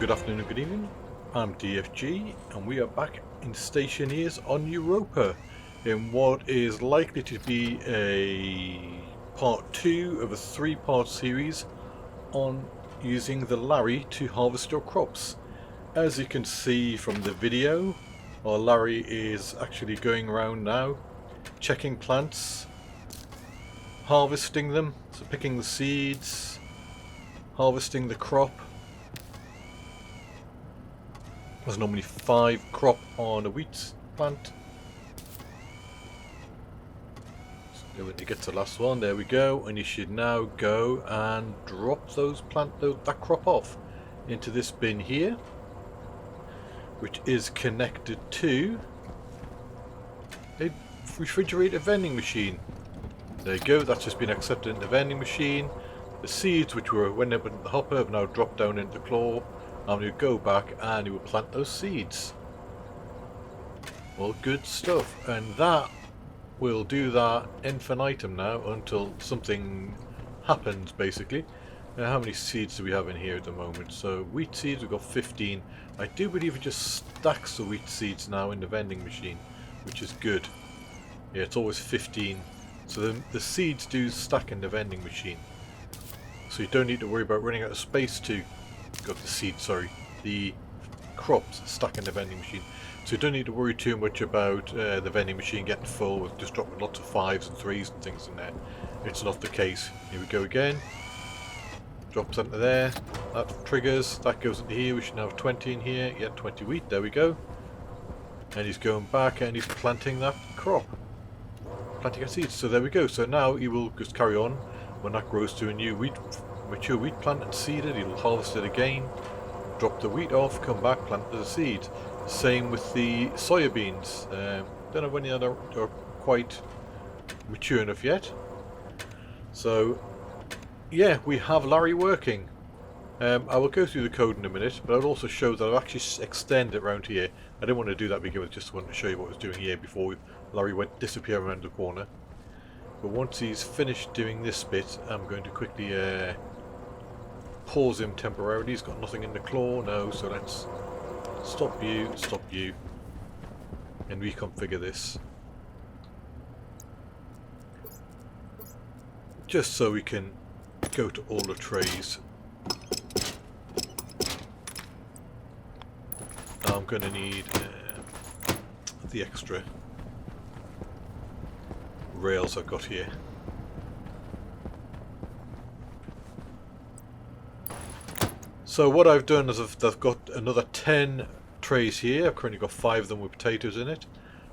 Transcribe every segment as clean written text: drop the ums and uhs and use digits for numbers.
good afternoon and good evening. I'm DFG and we are back in Stationeers on Europa in what is likely to be a part 2 of a 3-part series on using the LARRE to harvest your crops. As you can see from the video, our LARRE is actually going around now, checking plants, harvesting them, so picking the seeds, harvesting the crop. There's normally 5 crop on a wheat plant. So when you get to the last one, there we go, and you should now go and drop that crop off into this bin here, which is connected to a refrigerator vending machine. There you go, that's just been accepted in the vending machine. The seeds, which were when they went in the hopper, have now dropped down into the claw. And you go back and you will plant those seeds. Well, good stuff. And that will do that infinitum now until something happens, basically. Now, how many seeds do we have in here at the moment? So wheat seeds, we've got 15. I do believe it just stacks the wheat seeds now in the vending machine, which is good. Yeah, it's always 15. So the seeds do stack in the vending machine. So you don't need to worry about running out of space to the crops stuck in the vending machine. So you don't need to worry too much about the vending machine getting full with just dropping lots of 5s and 3s and things in there. It's not the case. Here we go again. Drops into there. That triggers. That goes into here. We should now have 20 in here. Yeah, 20 wheat. There we go. And he's going back and he's planting that crop. Planting our seeds. So there we go. So now he will just carry on. When that grows to a new mature wheat plant and seed it, he'll harvest it again, drop the wheat off, come back, plant the seed. Same with the soybeans. Don't know when they're quite mature enough yet. So yeah, we have LARRE working. I will go through the code in a minute, but I'll also show that I've actually extended it around here. I didn't want to do that to begin with, just wanted to show you what I was doing here before LARRE went disappear around the corner. But once he's finished doing this bit, I'm going to quickly pause him temporarily. He's got nothing in the claw, no, so let's stop you, and reconfigure this. Just so we can go to all the trays. I'm going to need the extra rails I've got here. So what I've done is I've got another 10 trays here. I've currently got 5 of them with potatoes in it.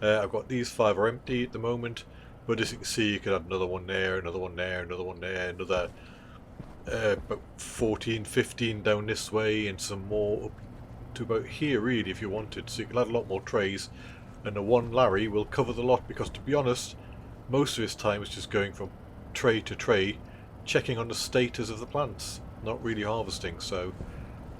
I've got these 5 are empty at the moment, but as you can see, you could add another one there, another one there, another one there, another about 14, 15 down this way, and some more up to about here really if you wanted. So you can add a lot more trays, and the one LARRE will cover the lot, because to be honest, most of his time is just going from tray to tray, checking on the status of the plants, not really harvesting. So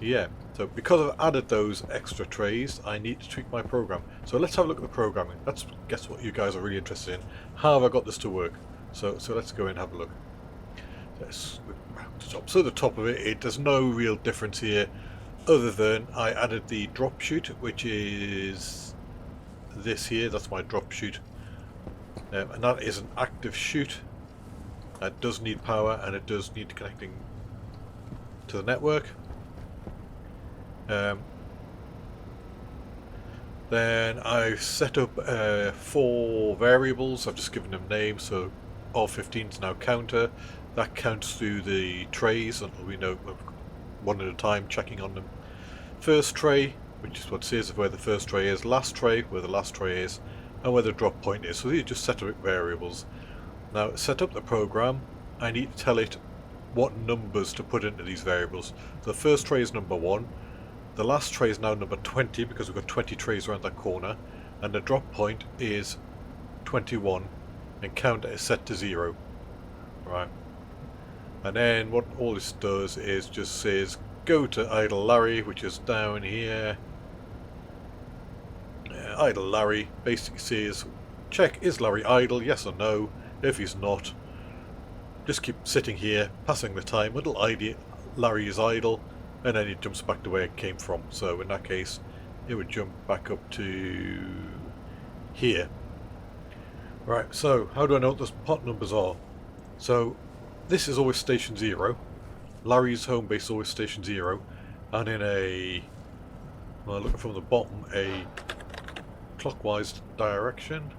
yeah, so because I've added those extra trays, I need to tweak my program. So let's have a look at the programming. That's guess what you guys are really interested in. How have I got this to work? So let's go and have a look. So the top of it, there's no real difference here, other than I added the drop shoot, which is this here. That's my drop shoot. And that is an active shoot. That does need power, and it does need connecting to the network. Then I've set up 4 variables. I've just given them names. So R15 is now counter. That counts through the trays, and we know one at a time, checking on them. First tray, which is what says where the first tray is. Last tray, where the last tray is. And where the drop point is. So these are just set up variables. Now, set up the program, I need to tell it what numbers to put into these variables. The first tray is number 1, the last tray is now number 20 because we've got 20 trays around that corner, and the drop point is 21, and counter is set to 0. Right. And then what all this does is just says go to idle LARRE, which is down here. Idle LARRE basically says check is LARRE idle, yes or no. If he's not, just keep sitting here passing the time until LARRE is idle, and then it jumps back to where it came from. So in that case, it would jump back up to here. Right, so how do I know what those pot numbers are? So this is always station 0. Larry's home base is always station 0. And in a, well, looking from the bottom, a clockwise direction,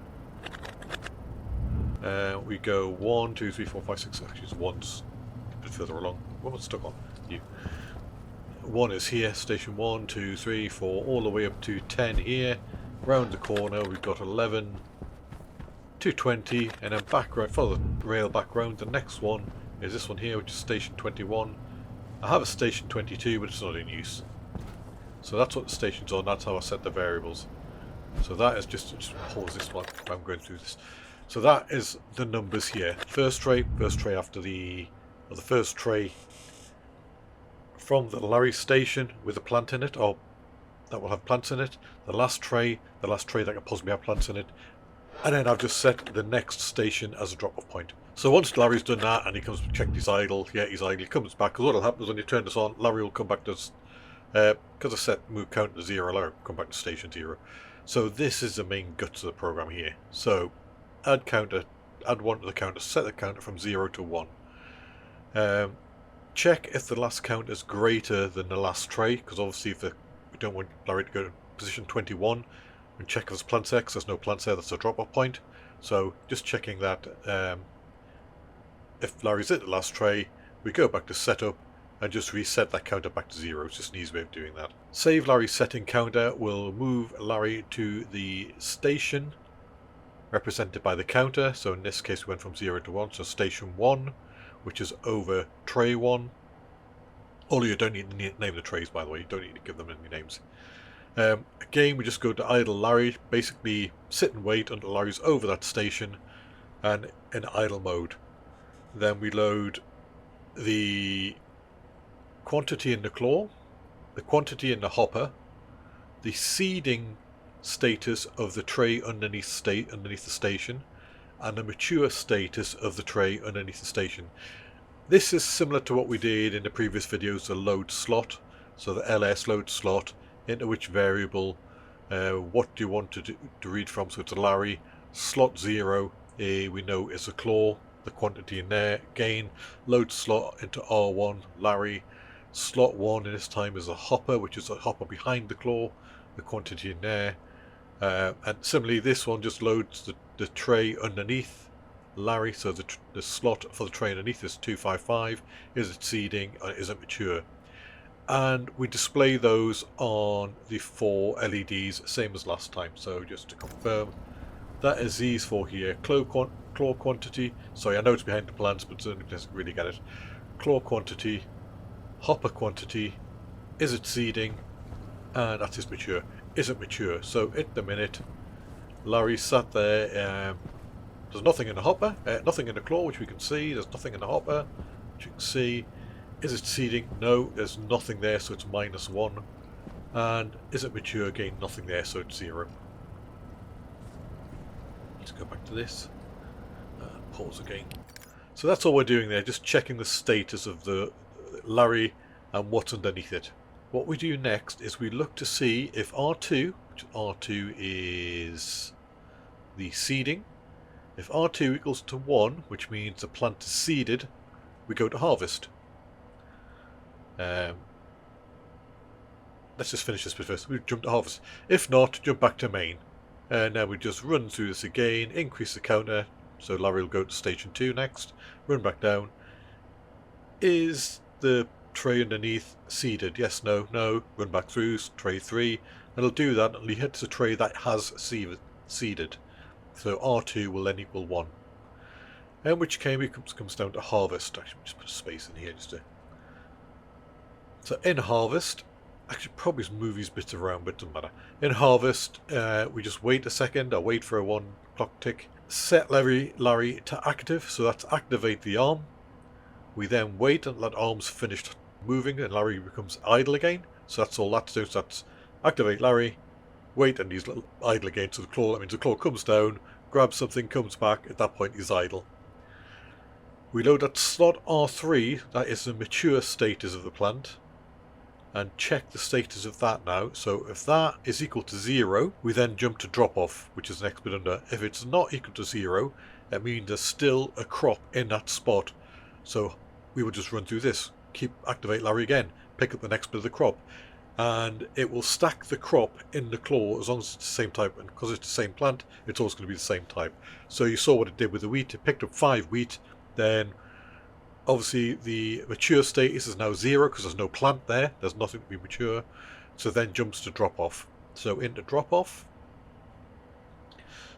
we go 1, 2, 3, 4, 5, 6, actually it's once a bit further along. What was stuck on? You. 1 is here, station 1, 2, 3, 4, all the way up to 10 here. Round the corner we've got 11 to 20, and then back right, follow the rail back round. The next one is this one here, which is station 21. I have a station 22, but it's not in use. So that's what the station's on, that's how I set the variables. So that is just pause this one, I'm going through this. So that is the numbers here. First tray after the first tray from the LARRE station with a plant in it, or that will have plants in it. The last tray that can possibly have plants in it. And then I've just set the next station as a drop-off point. So once Larry's done that and he comes to check he's idle, yeah, he's idle, he comes back, because what will happen is when you turn this on, Larry will come back to, because I set move count to 0, Larry will come back to station 0. So this is the main guts of the program here. So add counter, add 1 to the counter, set the counter from 0 to 1. Check if the last count is greater than the last tray, because obviously if we don't want Larry to go to position 21, and check if there's plants there, because there's no plants there, that's a drop-off point. So just checking that if Larry's at the last tray, we go back to setup and just reset that counter back to 0. It's just an easy way of doing that. Save Larry's setting counter will move Larry to the station represented by the counter. So in this case we went from 0 to 1, so station 1, which is over tray 1. Although you don't need to name the trays, by the way, you don't need to give them any names. Again, we just go to idle Larry, basically sit and wait until Larry's over that station and in idle mode. Then we load the quantity in the claw, the quantity in the hopper, the seeding status of the tray underneath the station, and the mature status of the tray underneath the station. This is similar to what we did in the previous videos, the load slot. So the LS load slot, into which variable, what do you want to read from? So it's a Larry, slot 0, we know is a claw, the quantity in there. Again, load slot into R1, Larry, slot 1 in this time is a hopper, which is a hopper behind the claw, the quantity in there. And similarly, this one just loads the tray underneath Larry, so the slot for the tray underneath is 255. Is it seeding or is it mature? And we display those on the 4 LEDs, same as last time. So just to confirm, that is these 4 here. Claw quantity, sorry, I know it's behind the plants, but it doesn't really get it. Claw quantity, hopper quantity, is it seeding, and that is mature. Is it mature? So at the minute, Larry sat there. There's nothing in the hopper, nothing in the claw, which we can see. There's nothing in the hopper, which you can see. Is it seeding? No, there's nothing there, so it's -1. And is it mature? Again, nothing there, so it's 0. Let's go back to this. Pause again. So that's all we're doing there, just checking the status of the Larry and what's underneath it. What we do next is we look to see if R2, which R2 is the seeding, if R2 equals to 1, which means the plant is seeded, we go to harvest. Let's just finish this bit first. We jump to harvest. If not, jump back to main. And now we just run through this again, increase the counter, so Larry will go to station 2 next, run back down. Is the tray underneath seeded? Yes, no, no. Run back through, tray 3. And it'll do that until he hits a tray that has seeded. So R2 will then equal 1. In which case it comes down to harvest. Actually, just put a space in here just to... So in harvest, actually probably move these bits around, but it doesn't matter. In harvest, we just wait a second. I'll wait for a 1 clock tick. Set Larry to active, so that's activate the arm. We then wait until that arm's finished moving and Larry becomes idle again. So that's all that's doing. So that's activate Larry, wait, and he's idle again. So the claw, that means the claw comes down, grabs something, comes back. At that point, he's idle. We load at slot R3, that is the mature status of the plant. and check the status of that now. So if that is equal to 0, we then jump to drop off, which is the next bit under. If it's not equal to 0, it means there's still a crop in that spot. So we will just run through this, activate LARRE again, pick up the next bit of the crop, and it will stack the crop in the claw as long as it's the same type, and because it's the same plant, it's always going to be the same type. So you saw what it did with the wheat. It picked up 5 wheat, then obviously the mature status is now 0 because there's no plant there, there's nothing to be mature, so then jumps to drop off. So into drop off,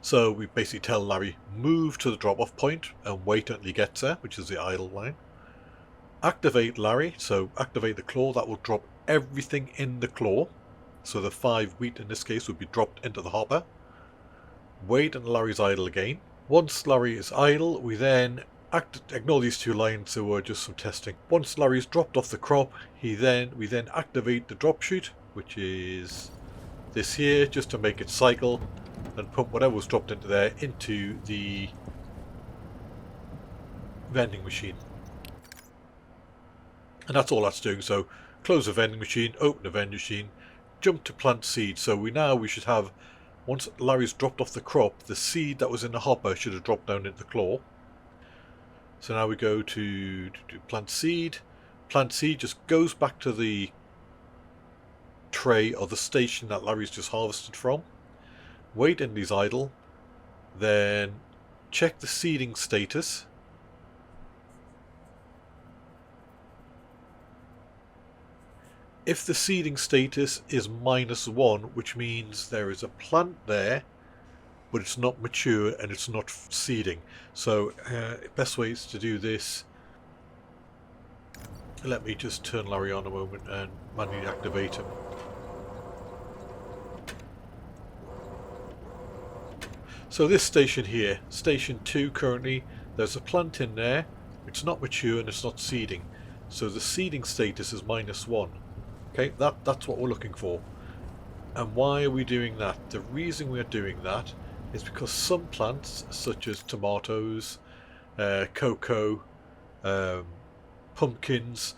so we basically tell LARRE move to the drop off point and wait until he gets there, which is the idle line. Activate LARRE, so activate the claw, that will drop everything in the claw, so the 5 wheat in this case would be dropped into the hopper. Wait until LARRE's idle again. Once LARRE is idle, we then ignore these 2 lines, so we're just some testing. Once LARRE's dropped off the crop, we then activate the drop chute, which is this here, just to make it cycle and pump whatever was dropped into there into the vending machine. And that's all that's doing. So close the vending machine, open the vending machine, jump to plant seed. So we should have, once LARRE's dropped off the crop, the seed that was in the hopper should have dropped down into the claw. So now we go to plant seed. Plant seed just goes back to the tray or the station that LARRE's just harvested from. Wait until he's idle. Then check the seeding status. If the seeding status is -1, which means there is a plant there, but it's not mature and it's not seeding. So best way is to do this. Let me just turn LARRE on a moment and manually activate him. So this station here, station 2 currently, there's a plant in there, it's not mature and it's not seeding. So the seeding status is -1. Okay, that's what we're looking for. And why are we doing that? The reason we're doing that is because some plants, such as tomatoes, cocoa, pumpkins,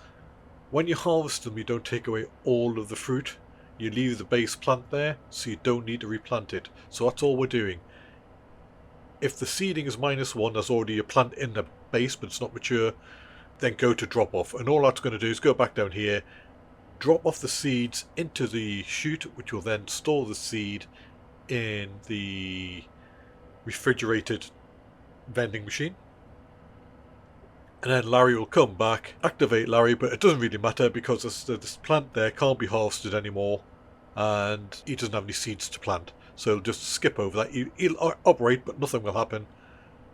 when you harvest them you don't take away all of the fruit. You leave the base plant there, so you don't need to replant it. So that's all we're doing. If the seeding is -1, there's already a plant in the base but it's not mature, then go to drop off. And all that's going to do is go back down here, drop off the seeds into the chute, which will then store the seed in the refrigerated vending machine. And then LARRE will come back, activate LARRE, but it doesn't really matter because this plant there can't be harvested anymore and he doesn't have any seeds to plant. So he'll just skip over that. He'll operate, but nothing will happen.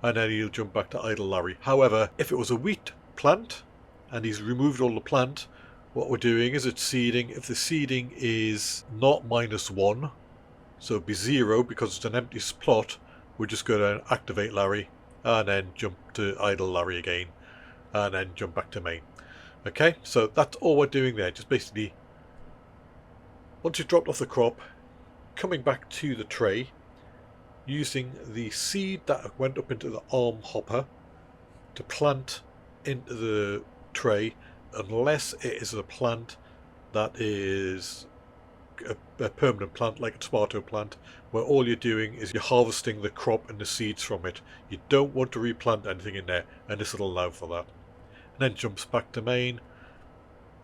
And then he'll jump back to idle LARRE. However, if it was a wheat plant and he's removed all the plant, what we're doing is it's seeding. If the seeding is not -1, so it'd be 0 because it's an empty plot, we're just going to activate LARRE and then jump to idle LARRE again and then jump back to main. Okay, so that's all we're doing there. Just basically, once you've dropped off the crop, coming back to the tray, using the seed that went up into the arm hopper to plant into the tray, unless it is a plant that is a permanent plant like a tomato plant, where all you're doing is you're harvesting the crop and the seeds from it. You don't want to replant anything in there, and this will allow for that. And then jumps back to main.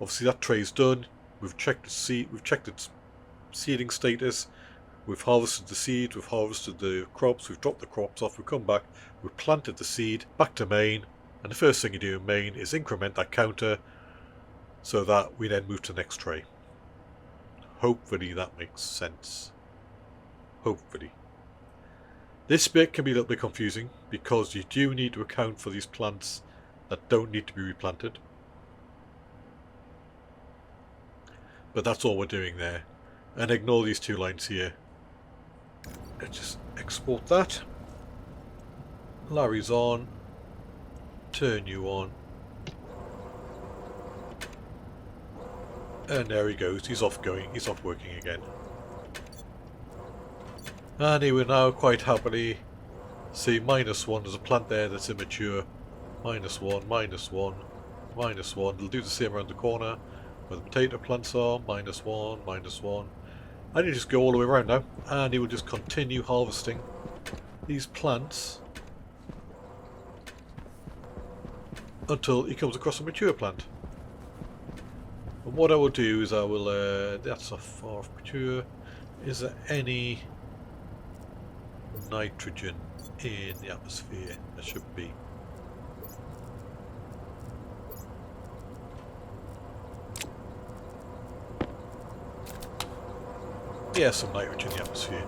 Obviously that tray's done. We've checked the seed, we've checked its seeding status, we've harvested the seeds, we've harvested the crops, we've dropped the crops off, we've come back, we've planted the seed, back to main, and the first thing you do in main is increment that counter so that we then move to the next tray. Hopefully that makes sense. Hopefully. This bit can be a little bit confusing because you do need to account for these plants that don't need to be replanted. But that's all we're doing there. And ignore these 2 lines here. Let's just export that. LARRE's on. Turn you on. And there he goes. He's off working again. And he will now quite happily see -1. There's a plant there that's immature. -1, -1, -1. It'll do the same around the corner. where the potato plants are, -1, -1. And you just go all the way around now, and he will just continue harvesting these plants until he comes across a mature plant. And what I will do is I will, that's a far off mature. Is there any nitrogen in the atmosphere? There should be. Yeah, some nitrogen in the atmosphere.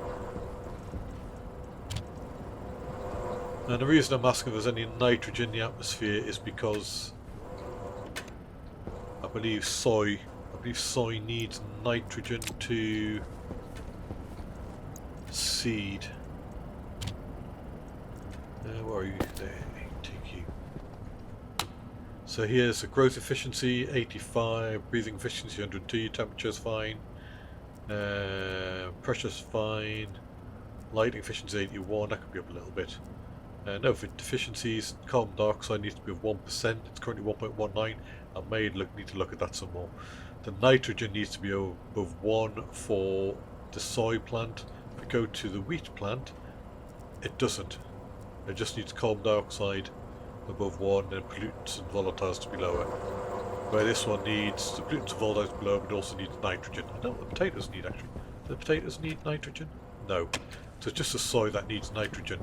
And the reason I'm asking if there's any nitrogen in the atmosphere is because I believe soy needs nitrogen to seed. Where are you? There, take you. So here's a growth efficiency 85, breathing efficiency 102, temperature's fine, pressure's fine, lighting efficiency 81. That could be up a little bit. No deficiencies. Carbon dioxide needs to be of 1%. It's currently 1.19. I may need to look at that some more. The nitrogen needs to be above 1 for the soy plant. If we go to the wheat plant, it doesn't. It just needs carbon dioxide above 1 and pollutants and volatiles to be lower. Where this one needs the pollutants and volatiles to be lower, but it also needs nitrogen. I know what the potatoes need actually. Do the potatoes need nitrogen? No. So it's just the soy that needs nitrogen.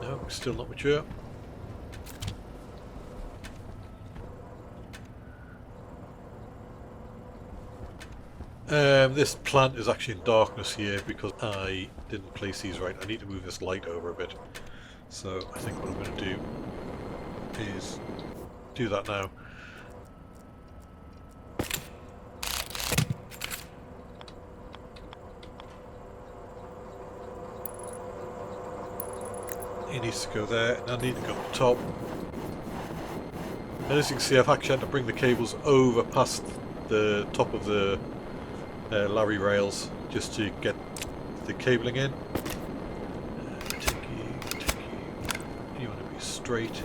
No, still not mature. This plant is actually in darkness here because I didn't place these right. I need to move this light over a bit. So I think what I'm going to do is do that now. He needs to go there, and I need to go up the top. And as you can see, I've actually had to bring the cables over past the top of the LARRE rails just to get the cabling in. You want to be straight.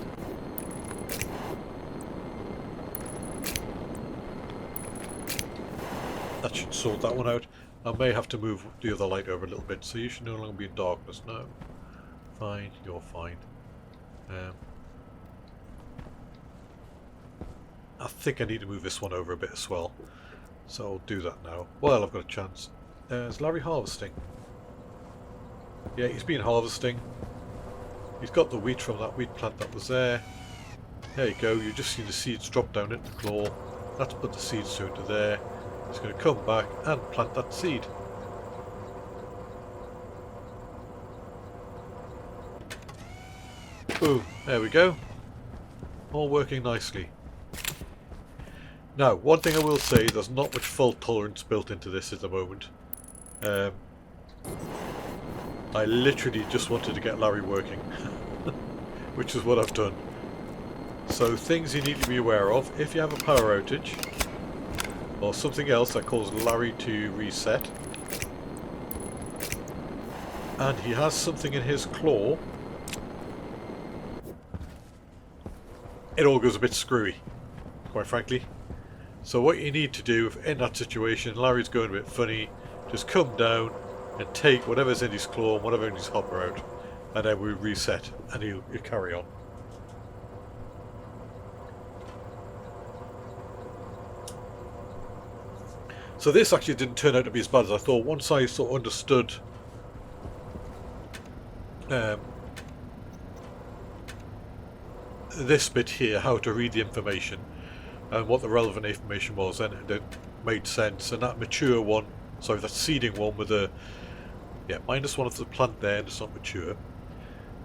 That should sort that one out. I may have to move the other light over a little bit, so you should no longer be in darkness now. Fine, you're fine. I think I need to move this one over a bit as well. So I'll do that now. Well, I've got a chance. Is Larry harvesting? Yeah, he's been harvesting. He's got the wheat from that wheat plant that was there. There you go, you just see the seeds drop down into the claw. That's put the seeds through into there. He's going to come back and plant that seed. Boom, there we go. All working nicely. Now, one thing I will say, there's not much fault tolerance built into this at the moment. I literally just wanted to get Larry working, which is what I've done. So things you need to be aware of, if you have a power outage, or something else that causes Larry to reset, and he has something in his claw, it all goes a bit screwy, quite frankly. So what you need to do in that situation, Larry's going a bit funny, just come down and take whatever's in his claw and whatever in his hopper out, and then we reset and he'll carry on. So this actually didn't turn out to be as bad as I thought. Once I sort of understood this bit here, how to read the information and what the relevant information was, and it made sense. And that mature one, sorry, that seeding one with a -1 if the plant there and it's not mature,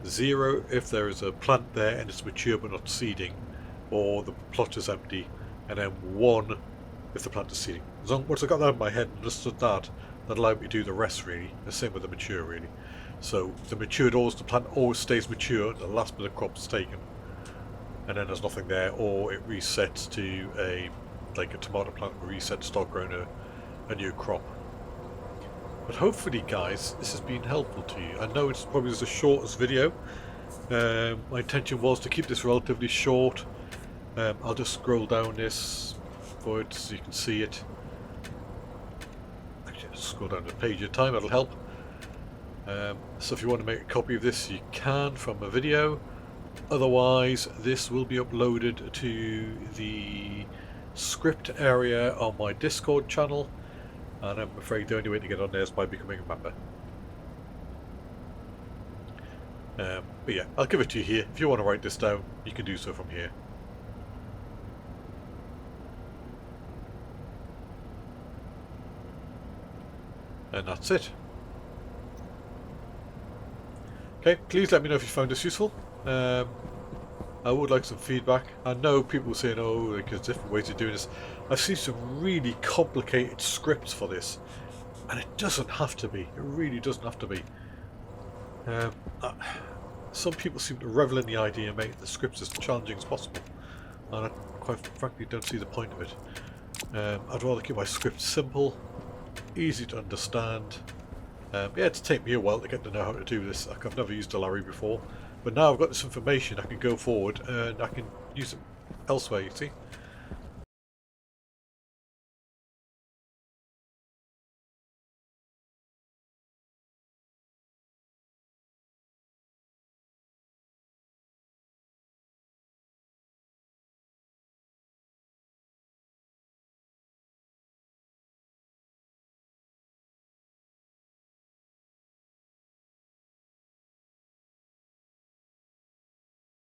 0 if there is a plant there and it's mature but not seeding, or the plot is empty, and then 1 if the plant is seeding. Once I got that in my head and understood that, that allowed me to do the rest really. The same with the mature really. So the matured the plant always stays mature until the last bit of crop is taken, and then there's nothing there, or it resets to like a tomato plant will reset to start growing a new crop. But hopefully guys, this has been helpful to you. I know it's probably the shortest video, My intention was to keep this relatively short. I'll just scroll down this for it so you can see it. Actually, just scroll down the page at a time, that'll help. So if you want to make a copy of this, you can from a video. Otherwise, this will be uploaded to the script area on my Discord channel, and I'm afraid the only way to get on there is by becoming a member. But yeah, I'll give it to you here. If you want to write this down, you can do so from here. And that's it. Okay, please let me know if you found this useful. I would like some feedback. I know people saying, oh, like, there's different ways of doing this. I've seen some really complicated scripts for this, and it doesn't have to be. It really doesn't have to be. Some people seem to revel in the idea of making the scripts as challenging as possible, and I quite frankly don't see the point of it. I'd rather keep my scripts simple, easy to understand. Yeah, it's taken me a while to get to know how to do this. Like, I've never used a LARRE before, but now I've got this information, I can go forward and I can use it elsewhere, you see.